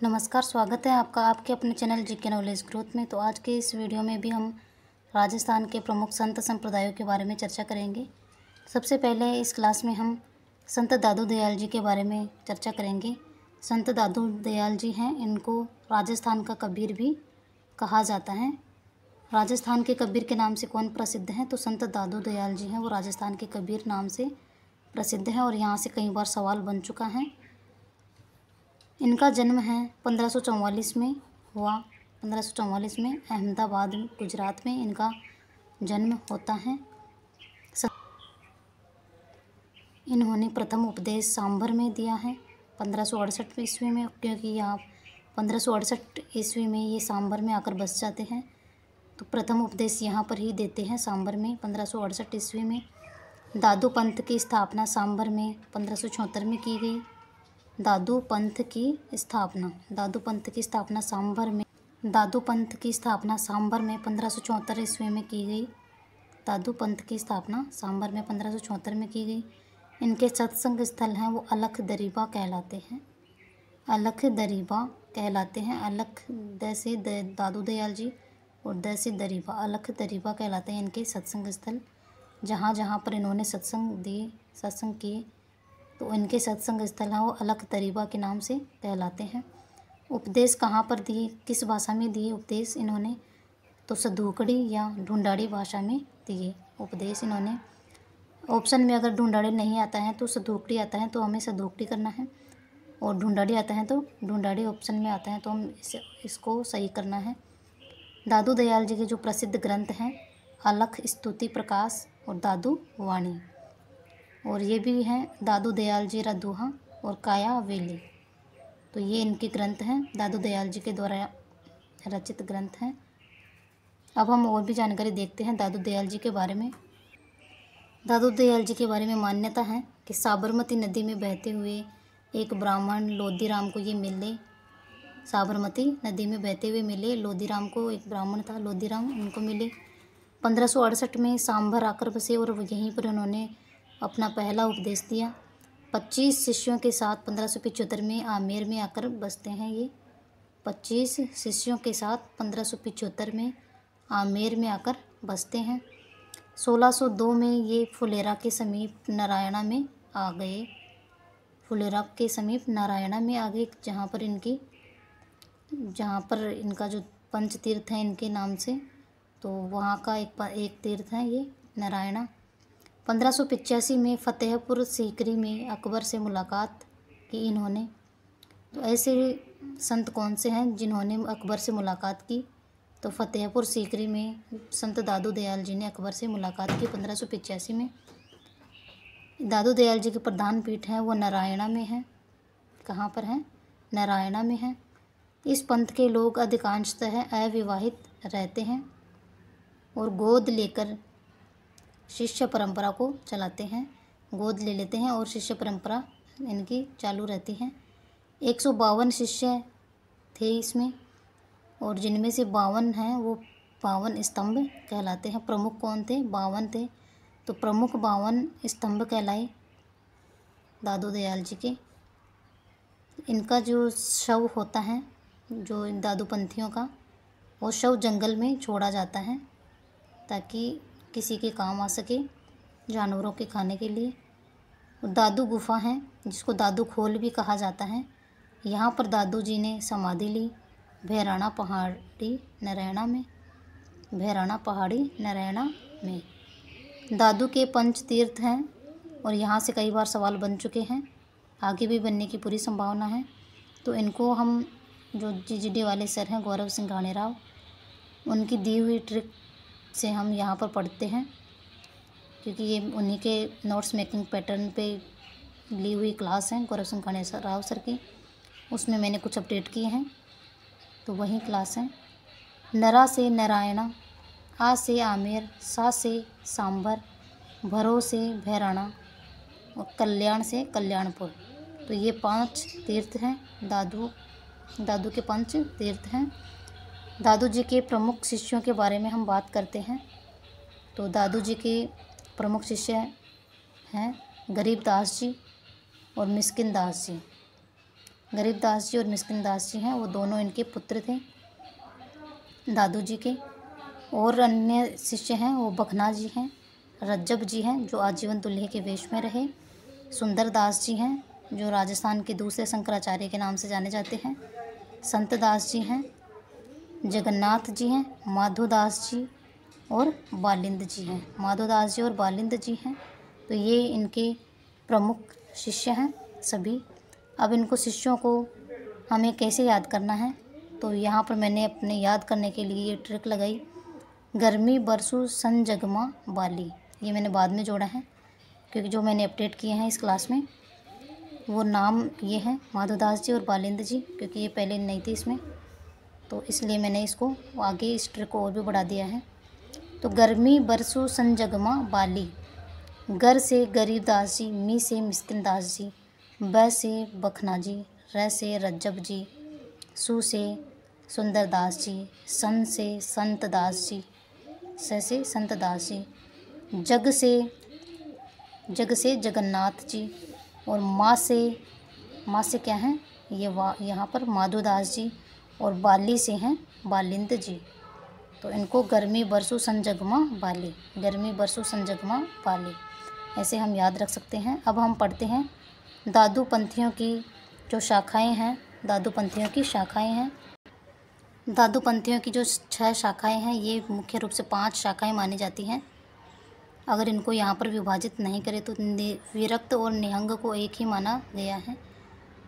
नमस्कार, स्वागत है आपका आपके अपने चैनल जीके नॉलेज ग्रोथ में। तो आज के इस वीडियो में भी हम राजस्थान के प्रमुख संत संप्रदायों के बारे में चर्चा करेंगे। सबसे पहले इस क्लास में हम संत दादू दयाल जी के बारे में चर्चा करेंगे। संत दादू दयाल जी हैं, इनको राजस्थान का कबीर भी कहा जाता है। राजस्थान के कबीर के नाम से कौन प्रसिद्ध हैं? तो संत दादू दयाल जी हैं, वो राजस्थान के कबीर नाम से प्रसिद्ध है और यहाँ से कई बार सवाल बन चुका है। इनका जन्म है 1544 में हुआ। 1544 में अहमदाबाद गुजरात में इनका जन्म होता है। इन्होंने प्रथम उपदेश सांभर में दिया है 1568 ईस्वी में, क्योंकि यहाँ 1568 ईस्वी में ये सांभर में आकर बस जाते हैं, तो प्रथम उपदेश यहाँ पर ही देते हैं सांभर में 1568 ईस्वी में। दादू पंथ की स्थापना सांभर में 1576 में की गई। दादू पंथ की स्थापना सांभर में 1574 ईस्वी में की गई। दादू पंथ की स्थापना सांभर में 1574 में की गई। इनके सत्संग स्थल हैं वो अलख दरीबा कहलाते हैं। अलख दैसे दादू दयाल जी और दैसे दरीबा, अलख दरीबा कहलाते हैं इनके सत्संग स्थल। जहाँ जहाँ पर इन्होंने सत्संग किए तो इनके सत्संग स्थल हैं वो अलख दरीबा के नाम से कहलाते हैं। उपदेश कहाँ पर दिए, किस भाषा में दिए उपदेश इन्होंने? तो सधूकड़ी या ढूंढाड़ी भाषा में दिए उपदेश इन्होंने। ऑप्शन में अगर ढूंढाड़ी नहीं आता है तो सधूकड़ी आता है, तो हमें सधूकड़ी करना है, और ढूंढाड़ी आता है तो ढूंढाड़ी ऑप्शन में आता है, तो हम इसको सही करना है। दादू दयाल जी के जो प्रसिद्ध ग्रंथ हैं अलख स्तुति प्रकाश और दादू वाणी, और ये भी हैं दादू दयाल जी रदुहा और काया वेली। तो ये इनके ग्रंथ हैं, दादू दयाल जी के द्वारा रचित ग्रंथ हैं। अब हम और भी जानकारी देखते हैं दादू दयाल जी के बारे में। दादू दयाल जी के बारे में मान्यता है कि साबरमती नदी में बहते हुए एक ब्राह्मण लोदीराम को ये मिले। साबरमती नदी में बहते हुए मिले लोदीराम को, एक ब्राह्मण था लोदीराम, उनको मिले। 1568 में सांभर आकर बसे और यहीं पर उन्होंने अपना पहला उपदेश दिया। 25 शिष्यों के साथ 1575 में आमेर में आकर बसते हैं ये। 25 शिष्यों के साथ 1575 में आमेर में आकर बसते हैं। 1602 में ये फुलेरा के समीप नारायणा में आ गए। जहाँ पर इनका जो पंच तीर्थ है इनके नाम से, तो वहाँ का एक तीर्थ है ये नारायणा। 1585 में फतेहपुर सीकरी में अकबर से मुलाकात की इन्होंने। तो ऐसे संत कौन से हैं जिन्होंने अकबर से मुलाकात की? तो फतेहपुर सीकरी में संत दादू दयाल जी ने अकबर से मुलाकात की 1585 में। दादू दयाल जी के प्रधान पीठ हैं वो नारायणा में है। कहाँ पर है? नारायणा में है। इस पंथ के लोग अधिकांशतः अविवाहित रहते हैं और गोद लेकर शिष्य परंपरा को चलाते हैं। गोद ले लेते हैं और शिष्य परंपरा इनकी चालू रहती है। 152 शिष्य थे इसमें, और जिनमें से 52 हैं वो 52 स्तंभ कहलाते हैं। प्रमुख कौन थे? 52 थे, तो प्रमुख 52 स्तंभ कहलाए दादू दयाल जी के। इनका जो शव होता है, जो इन दादू पंथियों का, वो शव जंगल में छोड़ा जाता है ताकि किसी के काम आ सके, जानवरों के खाने के लिए। दादू गुफा है जिसको दादू खोल भी कहा जाता है। यहाँ पर दादू जी ने समाधि ली भैराणा पहाड़ी नरैना में। दादू के पंच तीर्थ हैं और यहाँ से कई बार सवाल बन चुके हैं, आगे भी बनने की पूरी संभावना है। तो इनको हम जो जीजीडी वाले सर हैं गौरव सिंह घाणेराव, उनकी दी हुई ट्रिक से हम यहाँ पर पढ़ते हैं, क्योंकि ये उन्हीं के नोट्स मेकिंग पैटर्न पे ली हुई क्लास है गौरव सिंह घाणेराव सर की। उसमें मैंने कुछ अपडेट किए हैं, तो वही क्लास है। नरा से नारायणा, आ से आमेर, सा से सांभर, भरो से भैराणा और कल्याण से कल्याणपुर। तो ये 5 तीर्थ हैं दादू के 5 तीर्थ हैं। दादू जी के प्रमुख शिष्यों के बारे में हम बात करते हैं। तो दादू जी के प्रमुख शिष्य हैं गरीब दास जी और मिस्किन दास जी। गरीबदास जी और मिस्किनदास जी हैं, वो दोनों इनके पुत्र थे दादू जी के। और अन्य शिष्य हैं वो बखना जी हैं, रज्जब जी हैं जो आजीवन दूल्हे के वेश में रहे, सुंदरदास जी हैं जो राजस्थान के दूसरे शंकराचार्य के नाम से जाने जाते हैं, संतदास जी हैं, जगन्नाथ जी हैं, माधोदास जी और बालिंद जी हैं। माधोदास जी और बालिंद जी हैं, तो ये इनके प्रमुख शिष्य हैं सभी। अब इनको शिष्यों को हमें कैसे याद करना है, तो यहाँ पर मैंने अपने याद करने के लिए ये ट्रिक लगाई, गर्मी बरसू सन जगमा बाली। ये मैंने बाद में जोड़ा है क्योंकि जो मैंने अपडेट किए हैं इस क्लास में वो नाम ये हैं माधोदास जी और बालिंद जी, क्योंकि ये पहले नहीं थी इसमें, तो इसलिए मैंने इसको आगे इस ट्रिक को और भी बढ़ा दिया है। तो गर्मी बरसू सन जगमा बाली, गर से गरीबदास जी, मी से मिस्किनदास जी, ब से बखना जी, र से रज्जब जी, सु से सुंदरदास जी, सन से संतदास जी, स से संतदास जी, जग से जगन्नाथ जी, और माँ से क्या हैं ये यहाँ पर माधोदास जी, और बाली से हैं बालिंद जी। तो इनको गर्मी बरसू संजगमा बाली, गर्मी बरसू संजगमा बाली ऐसे हम याद रख सकते हैं। अब हम पढ़ते हैं दादू पंथियों की जो शाखाएं हैं, दादू पंथियों की शाखाएं हैं। दादू पंथियों की जो 6 शाखाएं हैं, ये मुख्य रूप से 5 शाखाएं मानी जाती हैं। अगर इनको यहाँ पर विभाजित नहीं करें तो विरक्त और निहंग को एक ही माना गया है।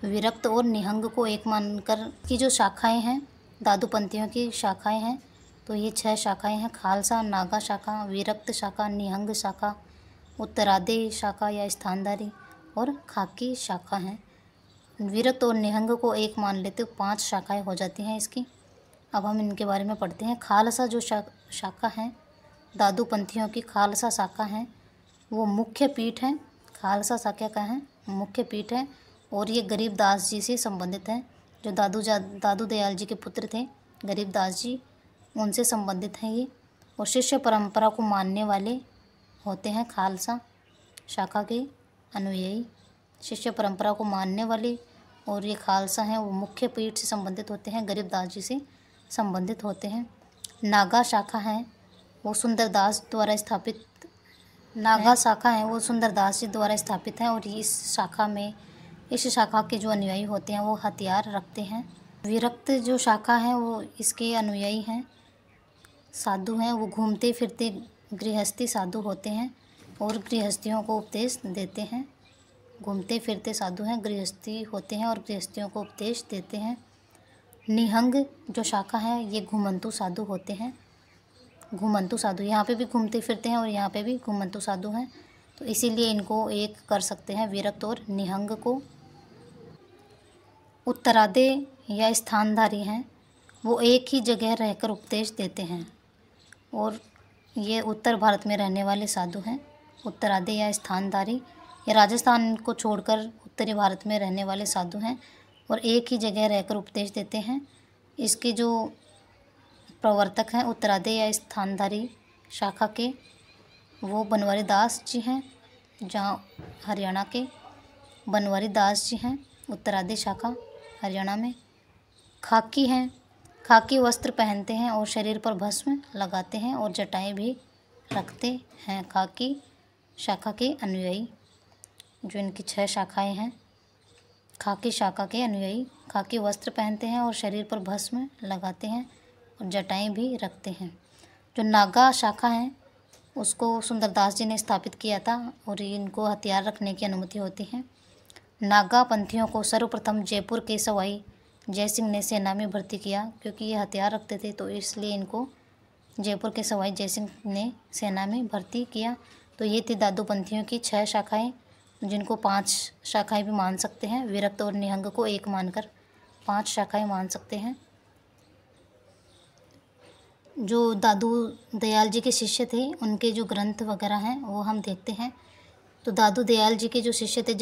विरक्त और निहंग को एक मानकर की जो शाखाएं हैं, दादू पंथियों की शाखाएं हैं, तो ये 6 शाखाएं हैं। खालसा, नागा शाखा, विरक्त शाखा, निहंग शाखा, उत्तरादे शाखा या स्थानधारी और खाकी शाखा हैं। विरक्त और निहंग को एक मान लेते 5 शाखाएं हो जाती हैं इसकी। अब हम इनके बारे में पढ़ते हैं। खालसा जो शाखा है दादू पंथियों की, खालसा शाखा है, वो मुख्य पीठ है। खालसा शाखा का है मुख्य पीठ है और ये गरीबदास जी से संबंधित है। जो दादू दयाल जी के पुत्र थे गरीबदास जी, उनसे संबंधित हैं ये, और शिष्य परंपरा को मानने वाले होते हैं खालसा शाखा के अनुयायी, शिष्य परंपरा को मानने वाले। और ये खालसा हैं वो मुख्य पीठ से संबंधित होते हैं, गरीबदास जी से संबंधित होते हैं। नागा शाखा है वो सुंदरदास द्वारा स्थापित, नागा शाखा है वो सुंदरदास जी द्वारा स्थापित है, और इस शाखा के जो अनुयायी होते हैं वो हथियार रखते हैं। विरक्त जो शाखा है वो इसके अनुयायी हैं, साधु हैं, वो घूमते फिरते गृहस्थी साधु होते हैं और गृहस्थियों को उपदेश देते हैं। घूमते फिरते साधु हैं, गृहस्थी होते हैं और गृहस्थियों को उपदेश देते हैं। निहंग जो शाखा है ये घुमंतु साधु होते हैं। घुमंतु साधु यहाँ पे भी घूमते फिरते हैं और यहाँ पे भी घुमंतु साधु हैं, तो इसीलिए इनको एक कर सकते हैं विरक्त और निहंग को। उत्तरादे या स्थानधारी हैं, वो एक ही जगह रहकर उपदेश देते हैं और ये उत्तर भारत में रहने वाले साधु हैं। उत्तरादे या स्थानधारी ये राजस्थान को छोड़कर उत्तरी भारत में रहने वाले साधु हैं और एक ही जगह रहकर उपदेश देते हैं। इसके जो प्रवर्तक हैं उत्तरादे या स्थानधारी शाखा के, वो बनवारी दास जी हैं, जहाँ हरियाणा के बनवारी दास जी हैं, उत्तरादे शाखा हरियाणा में। खाकी हैं, खाकी वस्त्र पहनते हैं और शरीर पर भस्म लगाते हैं और जटाएं भी रखते हैं। खाकी शाखा के अनुयायी, जो इनकी 6 शाखाएं हैं, खाकी शाखा के अनुयायी खाकी वस्त्र पहनते हैं और शरीर पर भस्म लगाते हैं और जटाएं भी रखते हैं। जो नागा शाखा है उसको सुंदरदास जी ने स्थापित किया था और इनको हथियार रखने की अनुमति होती है। नागा पंथियों को सर्वप्रथम जयपुर के सवाई जयसिंह ने सेना में भर्ती किया, क्योंकि ये हथियार रखते थे तो इसलिए इनको जयपुर के सवाई जयसिंह ने सेना में भर्ती किया। तो ये थी दादू पंथियों की 6 शाखाएं, जिनको 5 शाखाएं भी मान सकते हैं। विरक्त और निहंग को एक मानकर 5 शाखाएं मान सकते हैं। जो दादू दयाल जी के शिष्य थे उनके जो ग्रंथ वगैरह हैं वो हम देखते हैं। तो दादू दयाल जी के जो शिष्य थे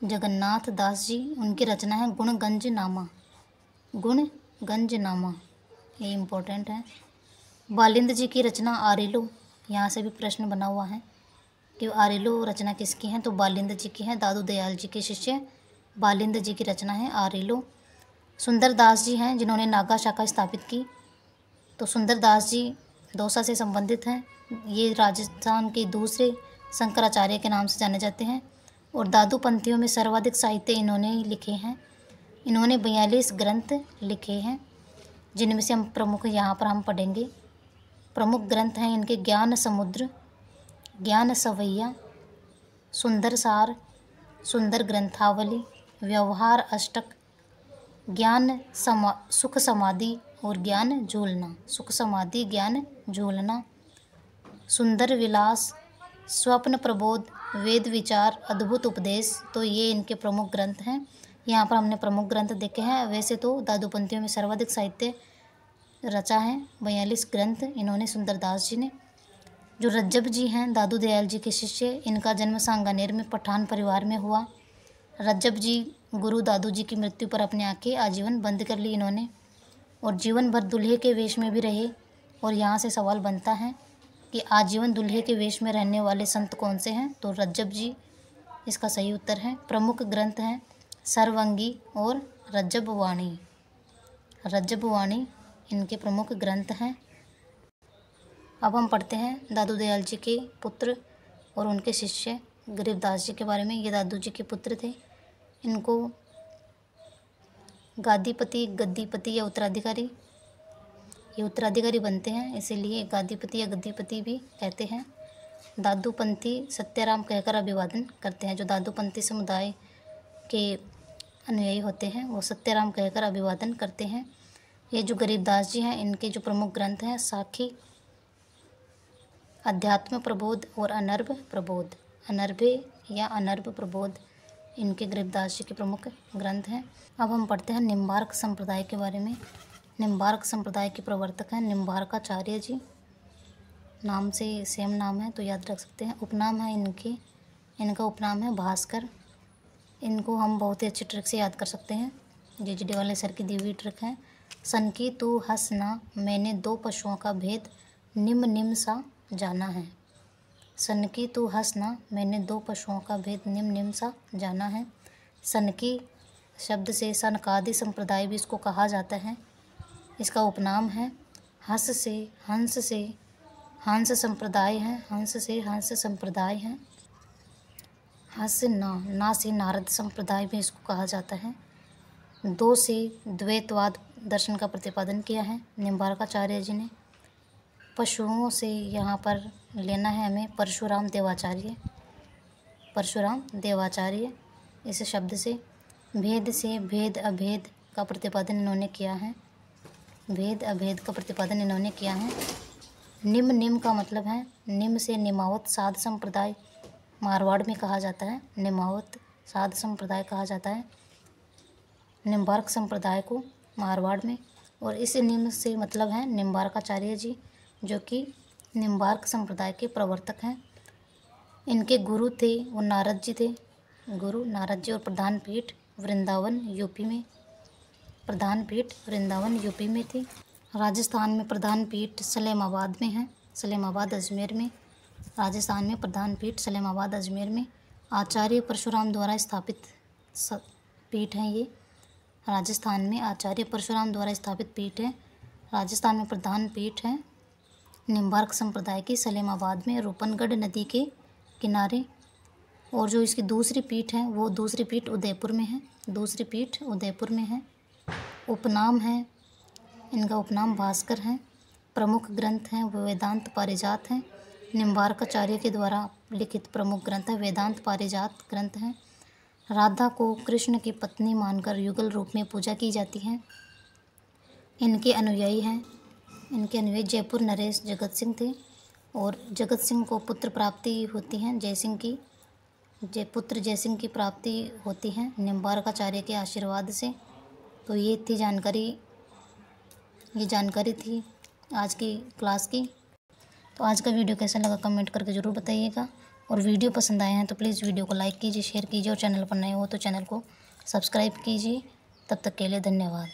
जगन्नाथ दास जी, उनकी रचना है गुणगंज नामा। गुणगंज नामा ये इम्पोर्टेंट है। बालिंद जी की रचना आरेलो, यहाँ से भी प्रश्न बना हुआ है कि आरेलो रचना किसकी है, तो बालिंद जी की है, दादू दयाल जी के शिष्य बालिंद जी की रचना है आरेलो। सुंदरदास जी हैं जिन्होंने नागा शाखा स्थापित की। तो सुंदरदास जी दौसा से संबंधित हैं। ये राजस्थान के दूसरे शंकराचार्य के नाम से जाने जाते हैं और दादू पंथियों में सर्वाधिक साहित्य इन्होंने ही लिखे हैं। इन्होंने 42 ग्रंथ लिखे हैं, जिनमें से हम प्रमुख यहाँ पर हम पढ़ेंगे। प्रमुख ग्रंथ हैं इनके ज्ञान समुद्र, ज्ञान सवैया, सुंदर सार, सुंदर ग्रंथावली, व्यवहार अष्टक, सुख समाधि और ज्ञान झूलना, सुख समाधि ज्ञान झूलना, सुंदर विलास, स्वप्न प्रबोध, वेद विचार, अद्भुत उपदेश। तो ये इनके प्रमुख ग्रंथ हैं। यहाँ पर हमने प्रमुख ग्रंथ देखे हैं। वैसे तो दादूपंथियों में सर्वाधिक साहित्य रचा है, 42 ग्रंथ इन्होंने सुंदरदास जी ने। जो रज्जब जी हैं दादू दयाल जी के शिष्य, इनका जन्म सांगानेर में पठान परिवार में हुआ। रज्जब जी गुरु दादू जी की मृत्यु पर अपनी आंखें आजीवन बंद कर ली इन्होंने और जीवन भर दूल्हे के वेश में भी रहे। और यहाँ से सवाल बनता है कि आजीवन दूल्हे के वेश में रहने वाले संत कौन से हैं? तो रज्जब जी इसका सही उत्तर है। प्रमुख ग्रंथ हैं सर्वंगी और रज्जब वाणी। रज्जब वाणी इनके प्रमुख ग्रंथ हैं। अब हम पढ़ते हैं दादू दयाल जी के पुत्र और उनके शिष्य गरीबदास जी के बारे में। ये दादू जी के पुत्र थे। इनको गादीपति, गद्दीपति या उत्तराधिकारी, ये उत्तराधिकारी बनते हैं, इसीलिए गादीपति या गद्दीपति भी कहते हैं। दादूपंथी सत्याराम कहकर अभिवादन करते हैं। जो दादूपंथी समुदाय के अनुयायी होते हैं वो सत्याराम कहकर अभिवादन करते हैं। ये जो गरीबदास जी हैं इनके जो प्रमुख ग्रंथ हैं साखी, अध्यात्म प्रबोध और अनर्भ प्रबोध। अनर्भे या अनर्भ प्रबोध इनके गरीबदास जी के प्रमुख ग्रंथ हैं। अब हम पढ़ते हैं निम्बार्क संप्रदाय के बारे में। निम्बार्क संप्रदाय के प्रवर्तक हैं निम्बार्काचार्य जी। नाम से सेम नाम है तो याद रख सकते हैं। उपनाम है इनका उपनाम है भास्कर। इनको हम बहुत ही अच्छी ट्रिक से याद कर सकते हैं। JGD वाले सर की दी हुई ट्रिक है। सन की तू हंसना, मैंने 2 पशुओं का भेद निम्न सा जाना है। सन की तू हंसना, मैंने 2 पशुओं का भेद निम्न सा जाना है। सन की शब्द से सनकादि संप्रदाय भी इसको कहा जाता है। इसका उपनाम है हंस से हंस संप्रदाय है। हंस से हंस संप्रदाय है। हंस ना से नारद संप्रदाय भी इसको कहा जाता है। 2 से द्वैतवाद दर्शन का प्रतिपादन किया है निम्बार्काचार्य जी ने। पशुओं से यहाँ पर लेना है हमें परशुराम देवाचार्य इस शब्द से। भेद से भेद अभेद का प्रतिपादन इन्होंने किया है। भेद अभेद का प्रतिपादन इन्होंने किया है। निम का मतलब है निम से निमावत साध संप्रदाय मारवाड़ में कहा जाता है। निमावत साध संप्रदाय कहा जाता है निम्बार्क संप्रदाय को मारवाड़ में। और इस निम से मतलब है निम्बार्काचार्य जी, जो कि निम्बार्क संप्रदाय के प्रवर्तक हैं। इनके गुरु थे वो नारद जी थे। गुरु नारद जी और प्रधान पीठ वृंदावन यूपी में थी। राजस्थान में प्रधान पीठ सलेमाबाद में है। सलेमाबाद अजमेर में। राजस्थान में प्रधान पीठ सलेमाबाद अजमेर में आचार्य परशुराम द्वारा स्थापित पीठ है। ये राजस्थान में आचार्य परशुराम द्वारा स्थापित पीठ है। राजस्थान में प्रधान पीठ है निम्बार्क संप्रदाय की सलेमाबाद में रूपनगढ़ नदी के किनारे। और जो इसकी दूसरी पीठ है वो दूसरी पीठ उदयपुर में है। उपनाम है इनका उपनाम भास्कर है। प्रमुख ग्रंथ हैं वो वेदांत पारिजात हैं। निम्बार्काचार्य के द्वारा लिखित प्रमुख ग्रंथ है वेदांत पारिजात ग्रंथ हैं। राधा को कृष्ण की पत्नी मानकर युगल रूप में पूजा की जाती है। इनके अनुयायी जयपुर नरेश जगत सिंह थे और जगत सिंह को पुत्र प्राप्ति होती है जयसिंह की प्राप्ति होती है निम्बार्काचार्य के आशीर्वाद से। तो ये जानकारी थी आज की क्लास की। तो आज का वीडियो कैसा लगा कमेंट करके ज़रूर बताइएगा। और वीडियो पसंद आए हैं तो प्लीज़ वीडियो को लाइक कीजिए, शेयर कीजिए और चैनल पर नए हो तो चैनल को सब्सक्राइब कीजिए। तब तक के लिए धन्यवाद।